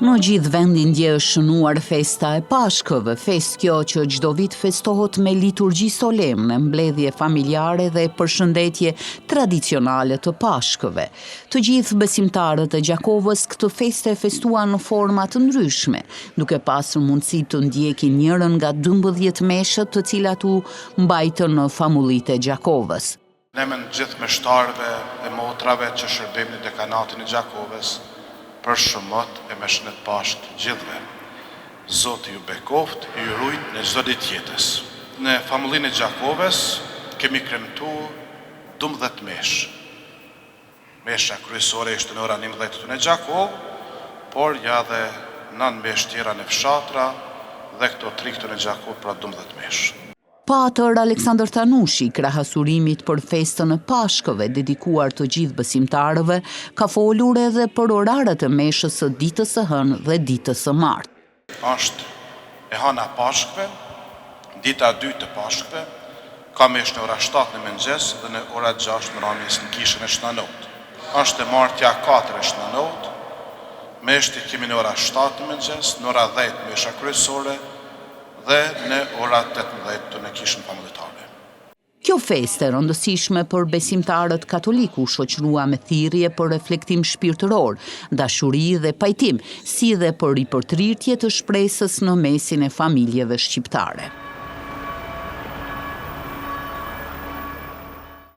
Në gjithë vendin dje është shënuar festa e Pashkëve, festë kjo që çdo vit festohet me liturgji solemne, mbledhje familjare dhe përshëndetje tradicionale të Pashkëve. Të gjithë besimtarët e Gjakovës këtë festë e festuan në forma të ndryshme, duke pasur mundësi të ndjekin njërin nga 12 meshët të cilat u mbajtën në famullitë e Gjakovës. Ne me gjithë meshtarëve dhe motrave që shërbejmë në dekanatin e Gjakovës, për shëmët e meshënet pashtë gjithve. Zotë ju bekoft, ju rujt në çdo ditë jetës. Në famullinë e Gjakovës kemi kremtu 12 meshë. Mesha kryesore ishte në ora 11 në Gjakovë, por ja dhe 9 meshë tjera në fshatra dhe këto 3 këtu në Gjakovë pra 12 meshë. Patër Aleksandër Tanushi, krahasurimit për festën e Pashkëve dedikuar të gjithë besimtarëve, ka folur edhe për orarët e meshës së ditës së hënë dhe ditës së martë. Është e hëna Pashkëve, dita e dytë të Pashkëve, ka meshë në ora 7 në mëngjes dhe në ora 6 në ramjes në kishën e shnanot. Është e martja 4 e shnanot, meshët kemi në ora 7 në mëngjes, në ora 10 mesha kryesore, dhe në ora 18 në kishën famuljetare. Kjo festë e rëndësishme për besimtarët katolik u shoqërua me thirrje për reflektim shpirtëror, dashuri dhe pajtim, si dhe për ripërtrirtje të shpresës në mesin e familjeve shqiptare.